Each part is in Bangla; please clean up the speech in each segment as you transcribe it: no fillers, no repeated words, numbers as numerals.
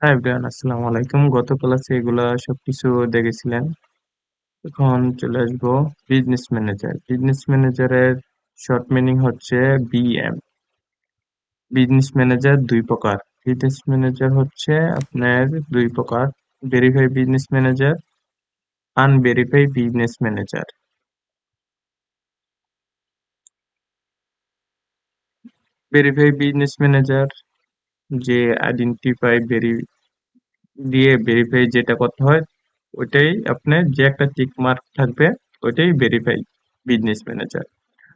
হাই এভরিওয়ান, আসসালামু আলাইকুম। গত ক্লাসে এগুলা সবকিছু দেখেছিলেন। এখন চলে আসবো বিজনেস ম্যানেজার। বিজনেস ম্যানেজারের শর্ট মিনিং হচ্ছে বিএম। বিজনেস ম্যানেজার দুই প্রকার। বিজনেস ম্যানেজার হচ্ছে আপনার দুই প্রকার: verify business manager, unverify business manager. Verify business manager যে আইডেন্টিফাই দিয়ে ভেরিফাই যেটা করতে হয়, ওইটাই আপনার যে একটা টিক মার্ক থাকবে, ওইটাই ভেরিফাই বিজনেস ম্যানেজার।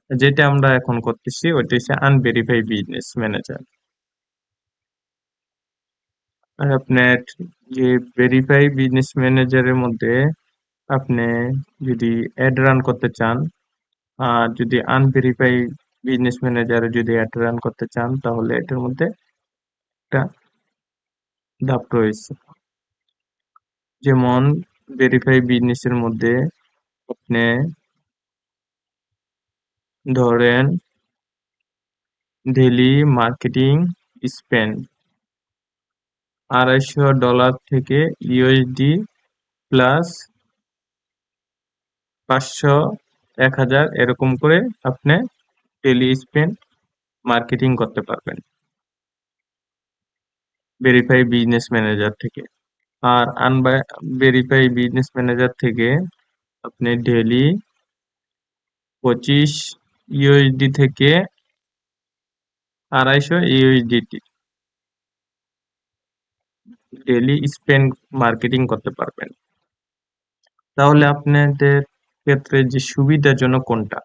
যেটা আমরা এখন করতেছি ওইটা হচ্ছে আনভেরিফাই বিজনেস ম্যানেজার। আর আপনার যে ভেরিফাই বিজনেস ম্যানেজারের মধ্যে আপনি যদি অ্যাড রান করতে চান, আর যদি আনভেরিফাই বিজনেস ম্যানেজারে যদি অ্যাড রান করতে চান, তাহলে এটার মধ্যে একটা ধাপ রয়েছে। যেমন ভেরিফাই বিজনেসের মধ্যে আপনি ধরেন ডেইলি মার্কেটিং স্পেন্ড $250 থেকে ইউএসডি প্লাস 500, 1000 এরকম করে আপনি ডেইলি স্পেন্ড মার্কেটিং করতে পারবেন ভেরিফাই বিজনেস ম্যানেজার থেকে। আর ভেরিফাই বিজনেস ম্যানেজার থেকে আপনি ডেইলি 25 ইউএসডি থেকে 250 ইউএসডিটি ডেইলি স্পেন্ড মার্কেটিং করতে পারবেন। তাহলে আপনাদের ক্ষেত্রে যে সুবিধাজনক কোনটা?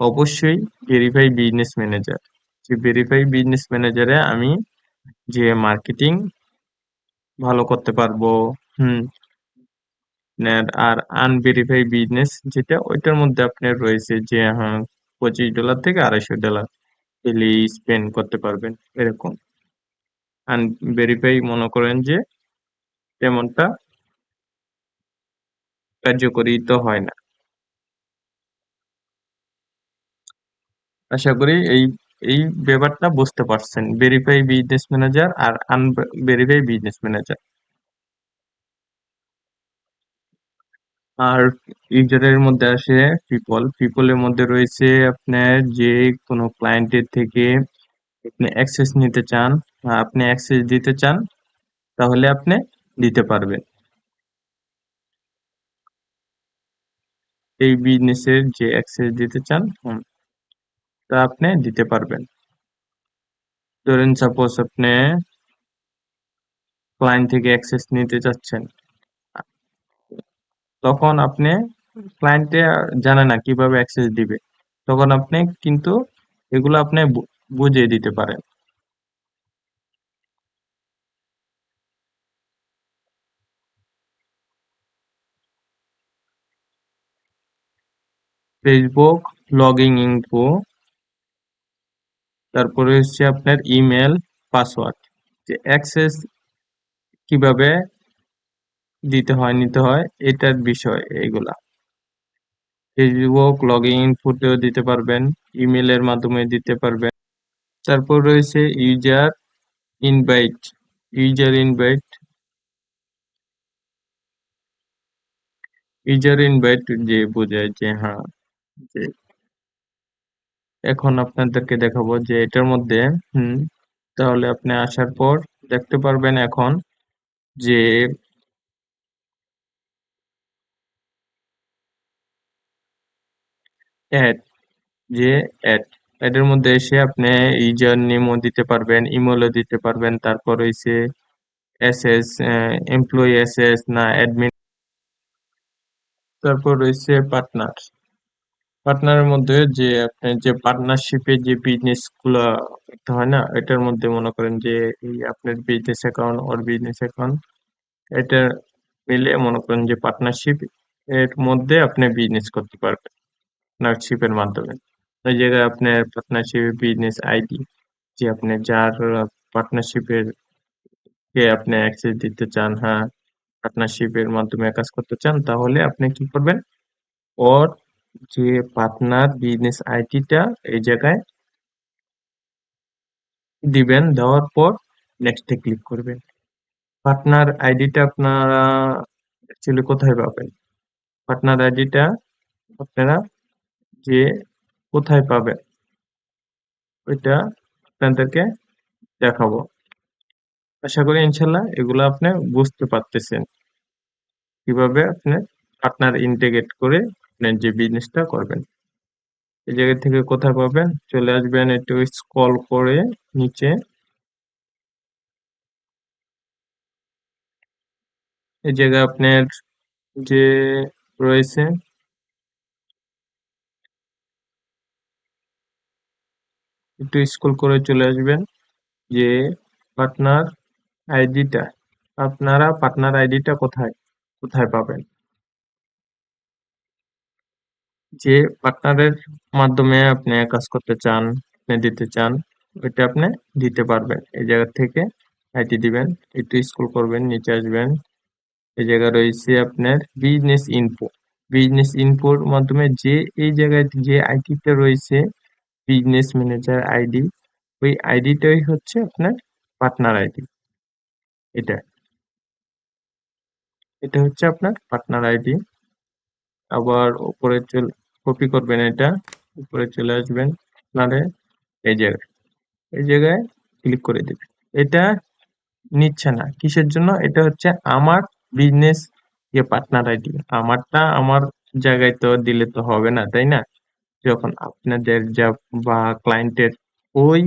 অবশ্যই ভেরিফাই বিজনেস ম্যানেজার। যে ভেরিফাই বিজনেস ম্যানেজারে আমি যে মার্কেটিং ভালো করতে পারবো। হুম। আর আনভেরিফাই বিজনেস যেটা, ওইটার মধ্যে আপনার রয়েছে যে হ্যাঁ, $25 থেকে $250 ডেইলি স্পেন্ড করতে পারবেন এরকম। আনভেরিফাই মনে করেন যে তেমনটা কার্যকরী তো হয় না। আশা করি এই এই ব্যাপারটা বুঝতে পারছেন, ভেরিফাই বিজনেস ম্যানেজার আর আনভেরিফাই বিজনেস ম্যানেজার। আর ইউজারের মধ্যে আসে পিপলের মধ্যে রয়েছে আপনার যে কোনো ক্লায়েন্টের থেকে আপনি অ্যাক্সেস নিতে চান বা আপনি অ্যাক্সেস দিতে চান, তাহলে আপনি দিতে পারবেন। এই বিজনেসের যে অ্যাক্সেস দিতে চান, তা আপনি দিতে পারবেন। ধরেন সাপোজ আপনি ক্লায়েন্ট থেকে অ্যাক্সেস নিতে চাচ্ছেন, তখন আপনি ক্লায়েন্টে জানে না কিভাবে অ্যাক্সেস দিবে, তখন আপনি কিন্তু এগুলো আপনি বুঝিয়ে দিতে পারেন। ফেসবুক লগইন ইনফো, তারপরে হচ্ছে আপনার ইমেল পাসওয়ার্ড, যে অ্যাক্সেস কিভাবে দিতে হয় নিতে হয় এটার বিষয় এইগুলা। ফেসবুক লগইন ইনফোতেও দিতে পারবেন, ইমেলের মাধ্যমে দিতে পারবেন। তারপর রয়েছে invite user invite. User invite যে বোঝায় যে হ্যাঁ, যে এখন আপনাদেরকে দেখাবো যে এটার মধ্যে হুম তাহলে আপনি আসার পর দেখতে পারবেন এখন যে অ্যাড যে অ্যাড অ্যাডের মধ্যে এসে আপনি ইউজার নেমও দিতে পারবেন, ইমেলও দিতে পারবেন। তারপর হইছে এসএস, এমপ্লয়ি এসএস না অ্যাডমিন। তারপর রয়েছে পার্টনার। পার্টনারের মধ্যে যে আপনি যে পার্টনারশিপে যে বিজনেস গুলা করতে হয় না, এটার মধ্যে মনে করেন যে এই আপনার বিজনেস অ্যাকাউন্ট ওর বিজনেস অ্যাকাউন্ট, এটা মিলে মনে করেন যে পার্টনারশিপ, এর মধ্যে আপনি বিজনেস করতে পারবেন পার্টনারশিপের মাধ্যমে। ওই জায়গায় আপনার পার্টনারশিপ বিজনেস আইডি, যে আপনি যার পার্টনারশিপের কে আপনি অ্যাক্সেস দিতে চান, হ্যাঁ, পার্টনারশিপের মাধ্যমে কাজ করতে চান, তাহলে আপনি কি করবেন, ওর যে পার্টনার বিজনেস আইডিটা এই জায়গায় দিবেন। দেওয়ার পর নেক্সটে ক্লিক করবেন। পার্টনার আইডিটা আপনারা অ্যাকচুয়ালি কোথায় পাবেন? পার্টনার আইডিটা আপনারা যে কোথায় পাবেন ওইটা আপনাদেরকে দেখাবো। আশা করি ইনশাল্লাহ এগুলো আপনি বুঝতে পারতেছেন কিভাবে আপনি পার্টনার ইন্টিগ্রেট করে আপনার যে বিজনেসটা করবেন। এই জায়গা থেকে কোথায় পাবেন? চলে আসবেন একটু স্ক্রল করে নিচে। এই জায়গায় আপনার যে রয়েছে একটু স্ক্রল করে চলে আসবেন যে পার্টনার আইডিটা, আপনারা পার্টনার আইডিটা কোথায় কোথায় পাবেন? যে পার্টনারের মাধ্যমে আপনি কাজ করতে চান, আপনি দিতে চান, ওইটা আপনি দিতে পারবেন। এই জায়গা থেকে আইডি দিবেন, একটু স্ক্রল করবেন, নিচে আসবেন। এই জায়গায় রয়েছে আপনার বিজনেস ইনফো। বিজনেস ইনফোর মাধ্যমে যে এই জায়গায় যে আইডিটা রয়েছে বিজনেস ম্যানেজার আইডি, ওই আইডিটাই হচ্ছে আপনার পার্টনার আইডি। এটা এটা হচ্ছে আপনার পার্টনার আইডি। আবার উপরে কপি করবেন এটা, উপরে চলে আসবেন আপনারে এই জায়গায়, এই জায়গায় ক্লিক করে দেবেন। এটা নিচ্ছে না কিসের জন্য? এটা হচ্ছে আমার বিজনেস পার্টনার আইডি। আমারটা আমার জায়গায় তো দিলে তো হবে না, তাই না? যখন আপনাদের যা বা ক্লায়েন্টের ওই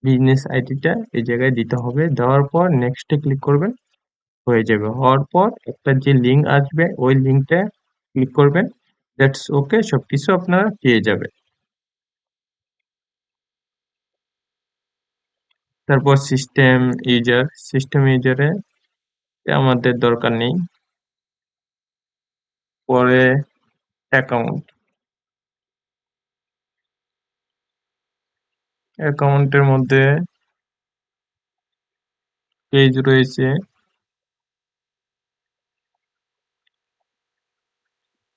বিজনেস আইডিটা এই জায়গায় দিতে হবে। দেওয়ার পর নেক্সটে ক্লিক করবেন, হয়ে যাবে। হওয়ার পর একটা যে লিঙ্ক আসবে ওই লিঙ্কটা ক্লিক করবেন। দ্যাটস ওকে, সবকিছু আপনারা পেয়ে যাবেন। তারপর সিস্টেম ইউজারে আমাদের দরকার নেই। পরে অ্যাকাউন্ট, অ্যাকাউন্টের মধ্যে পেজ রয়েছে।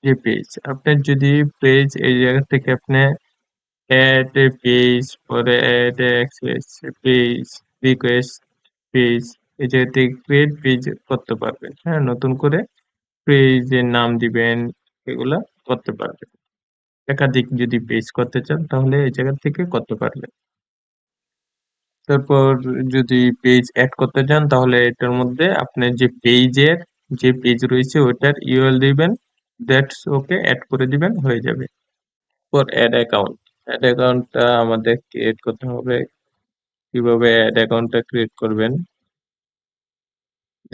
যে পেজ আপনার যদি পেজ এই জায়গা থেকে আপনি অ্যাড এ পেজ, পরে add access page, request page, এই জায়গা থেকে ক্রিয়েট পেজ করতে পারবেন। হ্যাঁ, নতুন করে পেজের নাম দিবেন, এগুলা করতে পারবেন। একাধিক যদি পেজ করতে চান তাহলে এই জায়গা থেকে করতে পারবেন। তারপর যদি পেজ অ্যাড করতে চান তাহলে এটার মধ্যে আপনার যে পেজের যে পেজ রয়েছে ওটার ইউআরএল দিবেন। দ্যাটস ওকে, অ্যাড করে দিবেন, হয়ে যাবে। পর অ্যাড অ্যাকাউন্টটা আমাদের ক্রিয়েট করতে হবে। কিভাবে অ্যাড অ্যাকাউন্টটা ক্রিয়েট করবেন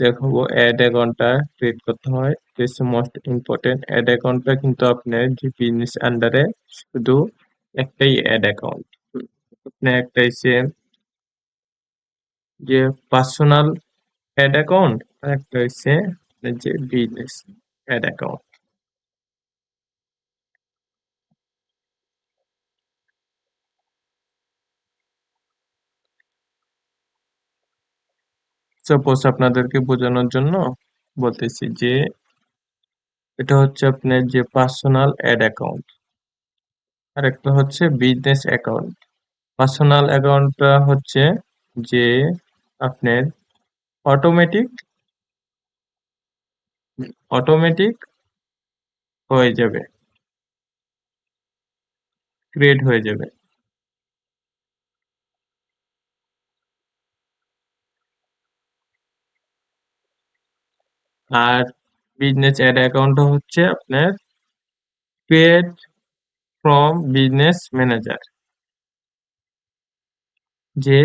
দেখাবো। অ্যাড অ্যাকাউন্টটা ক্রিয়েট করতে হয়, দিস মোস্ট ইম্পর্টেন্ট। অ্যাড অ্যাকাউন্টটা কিন্তু আপনার যে বিজনেস আন্ডারে শুধু একটাই অ্যাড অ্যাকাউন্ট। আপনি একটা হচ্ছে যে পার্সোনাল অ্যাড অ্যাকাউন্ট, আর একটা হচ্ছে আপনার যে বিজনেস অ্যাড অ্যাকাউন্ট। সাপোজ আপনাদেরকে বোঝানোর জন্য বলতেছি যে এটা হচ্ছে আপনার যে পার্সোনাল অ্যাড অ্যাকাউন্ট, আর একটা হচ্ছে বিজনেস অ্যাকাউন্ট। পার্সোনাল অ্যাকাউন্টটা হচ্ছে যে আপনার অটোমেটিক অটোমেটিক হয়ে যাবে, ক্রিয়েট হয়ে যাবে। আর বিজনেস অ্যাড অ্যাকাউন্ট হচ্ছে আপনার ক্রিয়েট ফ্রম বিজনেস ম্যানেজার। যে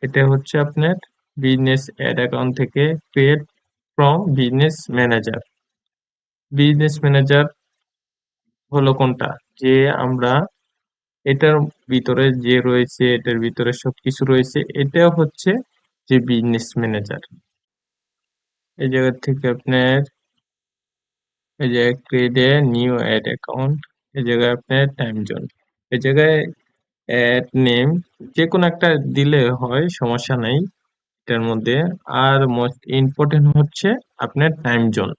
এটা হচ্ছে আপনার বিজনেস অ্যাড অ্যাকাউন্ট থেকে create from business manager. Business manager হলো কোনটা? যে আমরা এটার ভিতরে যে রয়েছে, এটার ভিতরে সবকিছু রয়েছে, এটা হচ্ছে যে বিজনেস ম্যানেজার। এই জায়গা থেকে আপনার এই যে create a new add account, এই জায়গায় আপনার টাইম জোন, এই জায়গায় অ্যাড নেম যে কোনো একটা দিলে হয়, সমস্যা নাই এটার মধ্যে। আর মোস্ট ইম্পর্টেন্ট হচ্ছে আপনার টাইম জোন।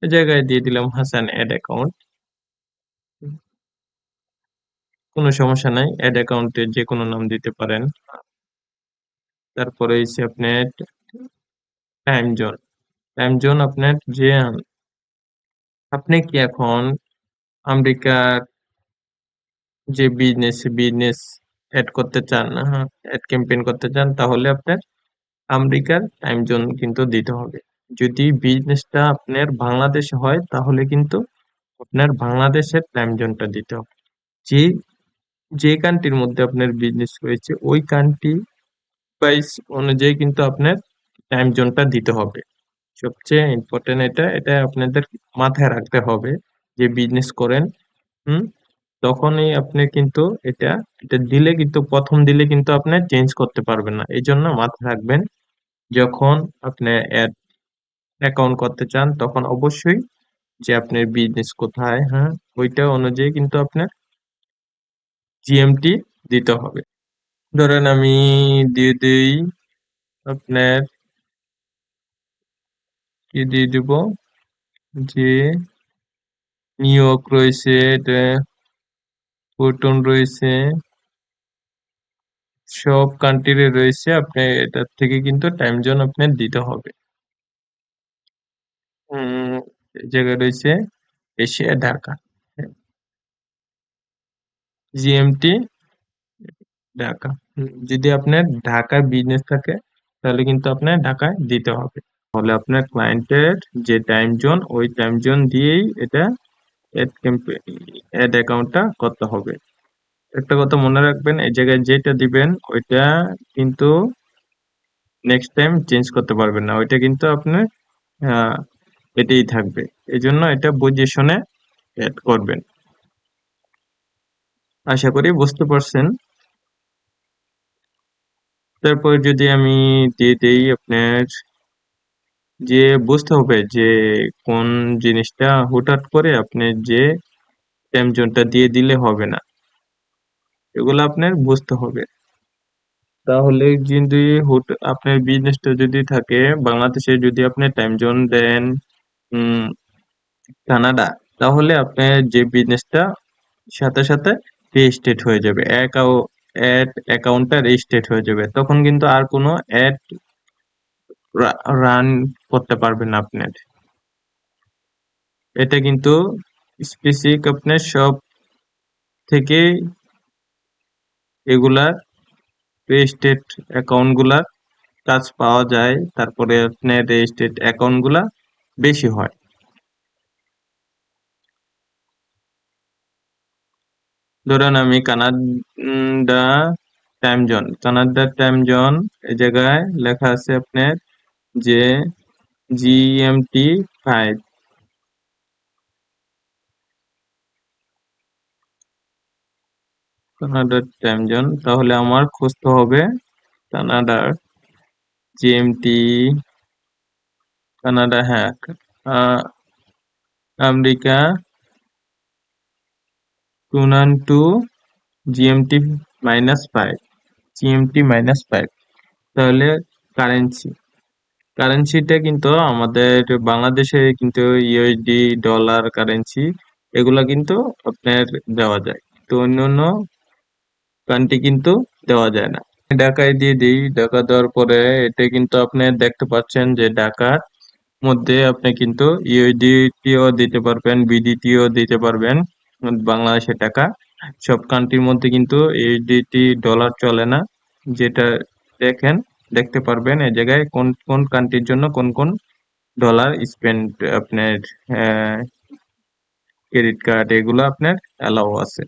এই জায়গায় দিয়ে দিলাম হাসান অ্যাড অ্যাকাউন্ট, কোনো সমস্যা নাই, অ্যাড অ্যাকাউন্টে যে কোনো নাম দিতে পারেন। তারপরে হচ্ছে আপনার টাইম জোন আপনার যে আপনি কি এখন আমেরিকার যে বিজনেস অ্যাড করতে চান, হ্যাঁ, অ্যাড ক্যাম্পেইন করতে চান, তাহলে আপনার আমেরিকার টাইম জোন কিন্তু দিতে হবে। যদি বিজনেসটা আপনার বাংলাদেশে হয় তাহলে কিন্তু আপনার বাংলাদেশের টাইম জোনটা দিতে হবে। যে যে কান্ট্রির মধ্যে আপনার বিজনেস রয়েছে ওই কান্ট্রি ওয়াইজ অনুযায়ী কিন্তু আপনার টাইম জোনটা দিতে হবে। সবচেয়ে ইম্পর্টেন্ট এটা আপনাদের মাথায় রাখতে হবে যে বিজনেস করেন। হুম, তখনই আপনি কিন্তু এটা এটা দিলে কিন্তু প্রথম দিলে কিন্তু আপনি চেঞ্জ করতে পারবেন না। এই জন্য মাথায় রাখবেন, যখন আপনি অ্যাড অ্যাকাউন্ট করতে চান তখন অবশ্যই যে আপনার বিজনেস কোথায়, হ্যাঁ, ওইটা অনুযায়ী কিন্তু আপনার জিএমটি দিতে হবে। ধরেন আমি দিয়ে দিই আপনার, কি দিয়ে দিব, যে নিউ ইয়র্ক রয়েছে, এটা পুর্টন রয়েছে, সব কান্ট্রি রয়েছে। আপনি এটার থেকে কিন্তু টাইম জোন আপনার দিতে হবে। এই জায়গায় রয়েছে এশিয়া ঢাকা, জিএমটি ঢাকা। যদি আপনার ঢাকায় বিজনেস থাকে তাহলে কিন্তু আপনার ঢাকায় দিতে হবে। তাহলে আপনার ক্লায়েন্টের যে টাইম জোন ওই টাইম জোন দিয়েই এটা অ্যাড অ্যাকাউন্টটা করতে হবে। একটা কথা মনে রাখবেন, এই জায়গায় যেটা দিবেন ওইটা কিন্তু নেক্সট টাইম চেঞ্জ করতে পারবেন না, ওইটা কিন্তু আপনার আহ, এটাই থাকবে। এই জন্য এটা বুঝে শুনে অ্যাড করবেন। আশা করি বুঝতে পারছেন। তারপর যদি আমি দিয়ে দেই আপনার, যে বুঝতে হবে যে কোন জিনিসটা হুটহাট করে আপনি যে টাইম জোনটা দিয়ে দিলে হবে না, এগুলো আপনার বুঝতে হবে। তাহলে যদি আপনার বিজনেসটা যদি থাকে বাংলাদেশে, যদি আপনি টাইম জোন দেন উম কানাডা, তাহলে আপনার যে বিজনেসটা সাথে সাথে রেজিস্ট্রেট হয়ে যাবে, অ্যাড অ্যাকাউন্টটা রেজিস্ট্রেট হয়ে যাবে, তখন কিন্তু আর কোনো অ্যাড রান করতে পারবেন না আপনার। এটা কিন্তু স্পেসিফিক আপনার সব থেকে এগুলার রেজিস্ট্রেট অ্যাকাউন্ট গুলার কাজ পাওয়া যায়, তারপরে আপনার রেজিস্ট্রেট অ্যাকাউন্ট গুলা বেশি হয়। ধরেন আমি কানাডার টাইম জোন, এই জায়গায় লেখা আছে আপনার যে GMT 5, কানাডার টাইম জোন। তাহলে আমার খুঁজতে হবে কানাডার জিএমটি, কানাডা, হ্যাঁ, আহ, আমেরিকা 292 GMT-5, GMT-5। তাহলে কারেন্সি কারেন্সিটা কিন্তু আমাদের বাংলাদেশে কিন্তু ইউএসডি, ডলার কারেন্সি, এগুলা কিন্তু আপনার দেওয়া যায়, তো অন্য অন্য কান্ট্রি কিন্তু দেওয়া যায় না। ঢাকায় দিয়ে দিই, ঢাকা দেওয়ার পরে এটা কিন্তু আপনি দেখতে পাচ্ছেন যে ঢাকার মধ্যে আপনি কিন্তু ইউএসডিটিও দিতে পারবেন, বিডিটিও দিতে পারবেন, বাংলাদেশের টাকা। সব কান্ট্রির মধ্যে কিন্তু ইউএসডিটি ডলার চলে না। যেটা দেখেন দেখতে পারবেন এই জায়গায় কোন কোন কান্ট্রির জন্য কোন কোন ডলার স্পেন্ড আপনার ক্রেডিট কার্ড এগুলো আপনার অ্যালাউ আছে।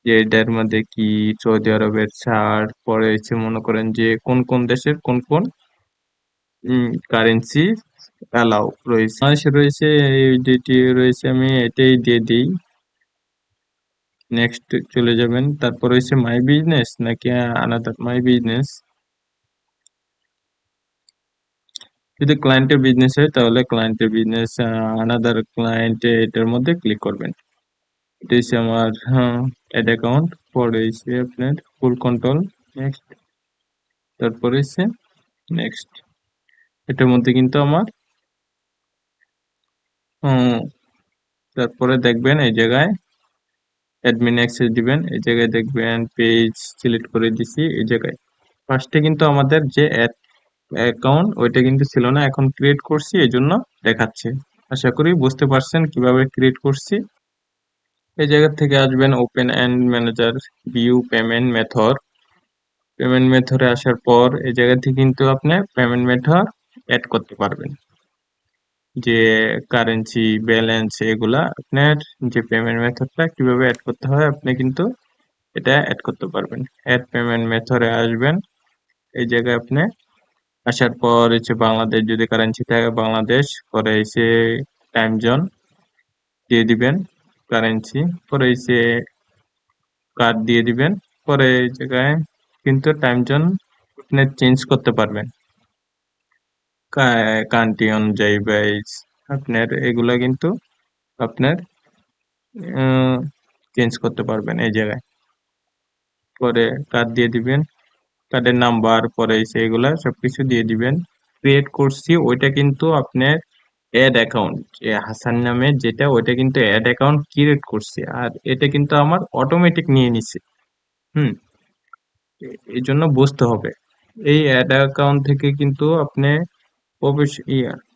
যে এটার মধ্যে কি সৌদি আরবের ছাড় পরে হচ্ছে, মনে করেন যে কোন কোন দেশের কোন কোন কারেন্সি অ্যালাউ রয়েছে। বাংলাদেশে রয়েছে, ইউডিটি রয়েছে, আমি এটাই দিয়ে দিই। নেক্সট চলে যাবেন। তারপর হচ্ছে মাই বিজনেস নাকি আনাদার মাই বিজনেস। যদি ক্লায়েন্টের বিজনেস হয় তাহলে ক্লায়েন্টের বিজনেস, আনাদার ক্লায়েন্ট, এটার মধ্যে ক্লিক করবেন। এটা হচ্ছে আমার অ্যাড অ্যাকাউন্ট, পরে হচ্ছে আপনার ফুল কন্ট্রোল, নেক্সট, তারপরে হচ্ছে নেক্সট। এটার মধ্যে কিন্তু আমার উম, তারপরে দেখবেন এই জায়গায় অ্যাডমিন অ্যাক্সেস দিবেন, এই জায়গায় দেখবেন পেজ সিলেক্ট করে দিছি। এই জায়গায় ফার্স্টে কিন্তু আমাদের যে অ্যাকাউন্ট ওইটা কিন্তু ছিল না, এখন ক্রিয়েট করছি এই জন্য দেখাচ্ছে। আশা করি বুঝতে পারছেন কিভাবে ক্রিয়েট করছি। এই জায়গা থেকে আসবেন open and manager, view payment method. Payment মেথডে আসার পর এই জায়গা থেকে কিন্তু আপনি পেমেন্ট মেথড অ্যাড করতে পারবেন, যে কারেন্সি ব্যালেন্স এগুলা আপনার, যে পেমেন্ট মেথডটা কিভাবে অ্যাড করতে হয় আপনি কিন্তু এটা অ্যাড করতে পারবেন। অ্যাড পেমেন্ট মেথডে আসবেন, এই জায়গায় আপনি আসার পর হচ্ছে বাংলাদেশ যদি কারেন্সি থাকে বাংলাদেশ, পরে এসে টাইম জোন দিয়ে দিবেন কারেন্সি, পরে এসে কার্ড দিয়ে দিবেন, পরে এই জায়গায় কিন্তু টাইম জোন আপনি চেঞ্জ করতে পারবেন কান্ট্রি অনুযায়ী বাইজ আপনার, এগুলা কিন্তু আপনার চেঞ্জ করতে পারবেন এই জায়গায়। পরে কার্ড দিয়ে দিবেন, কার্ডের নাম্বার, পরে এসে এগুলা সবকিছু দিয়ে দিবেন। ক্রিয়েট করছি ওইটা কিন্তু আপনার অ্যাড অ্যাকাউন্ট, যে হাসান নামে যেটা ওইটা কিন্তু অ্যাড অ্যাকাউন্ট ক্রিয়েট করছি, আর এটা কিন্তু আমার অটোমেটিক নিয়ে নিছে। হুম, এই জন্য বুঝতে হবে এই অ্যাড অ্যাকাউন্ট থেকে কিন্তু আপনি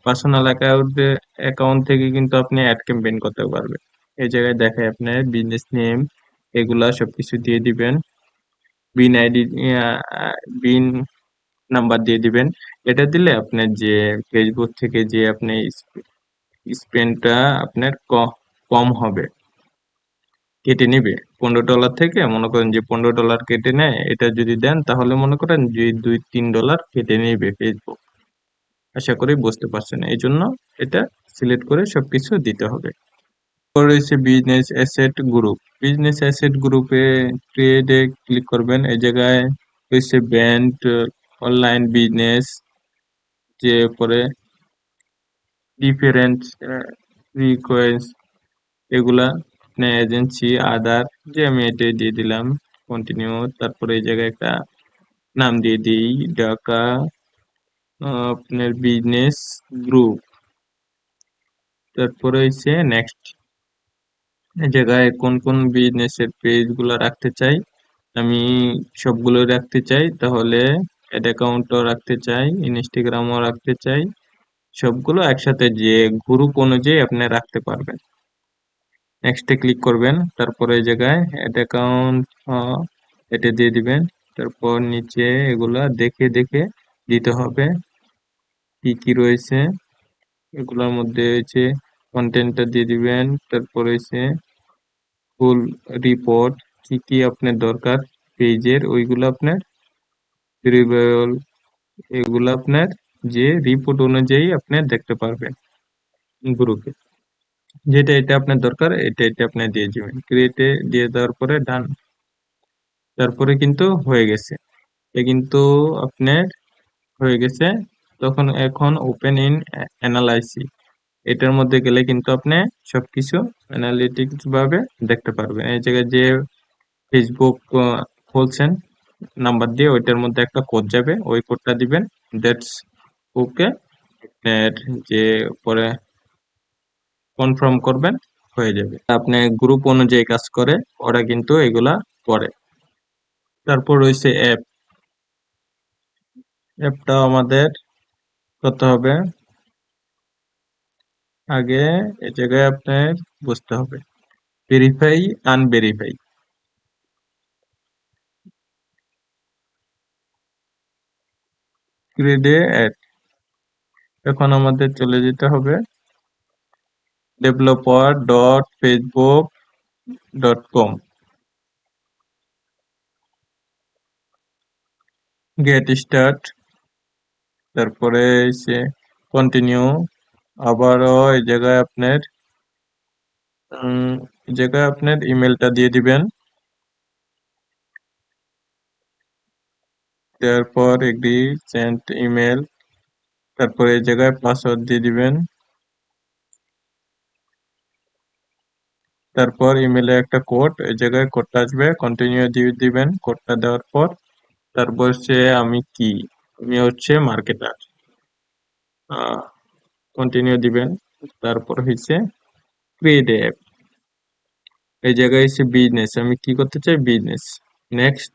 পার্সোনাল অ্যাকাউন্ট থেকে কিন্তু আপনি অ্যাড ক্যাম্পেইন করতে পারবেন। এই জায়গায় দেখায় আপনার বিজনেস নেম এগুলা সবকিছু দিয়ে দিবেন, বিন আইডি, বিন নাম্বার দিয়ে দিবেন। এটা দিলে আপনার যে ফেসবুক থেকে যে আপনি স্পেন্ডটা আপনার কম হবে, কেটে নিবে। $15 থেকে মনে করেন যে $15 কেটে নেয়, এটা যদি দেন তাহলে মনে করেন যে $2-3 কেটে নিবে ফেসবুক। আশা করি বুঝতে পারছেন, এই জন্য এটা সিলেক্ট করে সবকিছু দিতে হবে। পরে রয়েছে business asset group. Business asset গ্রুপে ট্রেডে ক্লিক করবেন, এই জায়গায় রয়েছে ব্র্যান্ড, অনলাইন বিজনেস, যে পরে ডিফারেন্ট রিকোয়েস্ট এগুলা, এজেন্সি আদার, যে আমি এটাই দিয়ে দিলাম কন্টিনিউ। তারপরে এই জায়গায় একটা নাম দিয়ে দিই ঢাকা আপনার বিজনেস গ্রুপ। তারপরে হচ্ছে নেক্সট, এই জায়গায় কোন কোন বিজনেসের পেজ গুলা রাখতে চাই, আমি সবগুলো রাখতে চাই, তাহলে অ্যাড অ্যাকাউন্টও রাখতে চাই, ইনস্টাগ্রামও রাখতে চাই, সবগুলো একসাথে যে গ্রুপ অনুযায়ী আপনি রাখতে পারবেন। নেক্সটে ক্লিক করবেন, তারপরে এই জায়গায় অ্যাড অ্যাকাউন্ট এটা দিয়ে দিবেন। তারপর নিচে এগুলা দেখে দেখে দিতে হবে কি কি রয়েছে, এগুলোর মধ্যে হচ্ছে কন্টেন্টটা দিয়ে দিবেন। তারপর হচ্ছে ফুল রিপোর্ট, কি কি আপনার দরকার পেজের ওইগুলো আপনার রিভিউল, এগুলো আপনার যে রিপোর্ট অনুযায়ী আপনি দেখতে পারবেন গ্রুপে, যেটা এটা আপনার দরকার এটা এটা আপনি দিয়ে দিবেন। ক্রিয়েটে দিয়ে দেওয়ার পরে ডান, তারপরে কিন্তু হয়ে গেছে, এ কিন্তু আপনার হয়ে গেছে। তখন এখন ওপেন ইন অ্যানালাইসিস, এটার মধ্যে গেলে কিন্তু আপনি সবকিছু অ্যানালিটিক্স ভাবে দেখতে পারবেন। এই জায়গায় যে ফেসবুক খুলছেন নাম্বার দিয়ে, ওইটার মধ্যে একটা কোড যাবে, ওই কোডটা দিবেন, দ্যাটস ওকে। যে পরে কনফার্ম করবেন, হয়ে যাবে। আপনি গ্রুপ অনুযায়ী কাজ করে ওরা কিন্তু এগুলা করে। তারপর রয়েছে অ্যাপটা আমাদের করতে হবে। আগে এই জায়গায় আপনার বুঝতে হবে ভেরিফাই আনভেরিফাই, গ্রেডে অ্যাড। এখন আমাদের চলে যেতে হবে developer.facebook.com, গেট স্টার্ট, তারপরে এসে কন্টিনিউ। আবারও এই জায়গায় আপনার ইমেলটা দিয়ে দিবেন, তারপর এগ্রি সেন্ড ইমেল, তারপরে এই জায়গায় পাসওয়ার্ড দিয়ে দিবেন, তারপর ইমেলে একটা কোড, এই জায়গায় কোডটা আসবে, কন্টিনিউ দিয়ে দিবেন। কোডটা দেওয়ার পর তারপর সে আমি কি, আমি হচ্ছে মার্কেটার, কন্টিনিউ দিবেন। তারপর হচ্ছে ক্রিয়েট অ্যাপ, এই জায়গায় হচ্ছে বিজনেস, আমি কি করতে চাই বিজনেস, নেক্সট।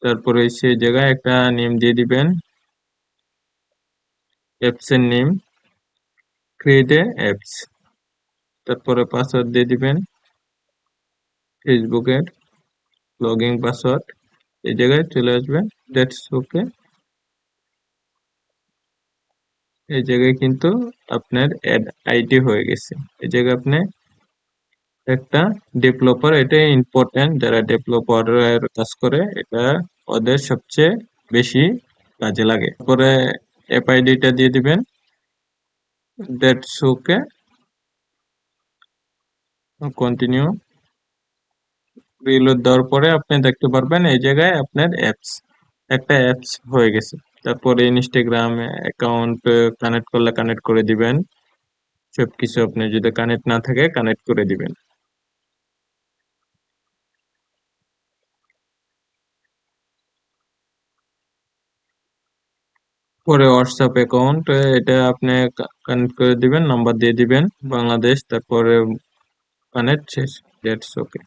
তারপরে হচ্ছে এই জায়গায় একটা নেম দিয়ে দিবেন, অ্যাপস এর নেম, ক্রিয়েট এ অ্যাপস, তারপরে পাসওয়ার্ড দিয়ে দিবেন ফেসবুকের লগইন পাসওয়ার্ড, এই জায়গায় চলে আসবেন, দ্যাটস ওকে। এই জায়গায় কিন্তু আপনার অ্যাড আইডি হয়ে গেছে। এই জায়গায় আপনি একটা ডেভেলপার, এটা ইম্পর্টেন্ট, যারা ডেভেলপারের কাজ করে এটা ওদের সবচেয়ে বেশি কাজে লাগে। পরে অ্যাপ আইডিটা দিয়ে দিবেন, দ্যাটস ওকে, কন্টিনিউ। রিলোড দেওয়ার পরে আপনি দেখতে পারবেন এই জায়গায় আপনার একটা অ্যাপস হয়ে গেছে। তারপরে ইনস্টাগ্রাম অ্যাকাউন্ট কানেক্ট করলে কানেক্ট করে দিবেন, সবকিছু আপনি যদি কানেক্ট না থাকে কানেক্ট করে দিবেন। পরে হোয়াটসঅ্যাপ অ্যাকাউন্ট, এটা আপনি কানেক্ট করে দিবেন, নাম্বার দিয়ে দিবেন বাংলাদেশ, তারপরে কানেক্ট শেষ, দ্যাটস ওকে।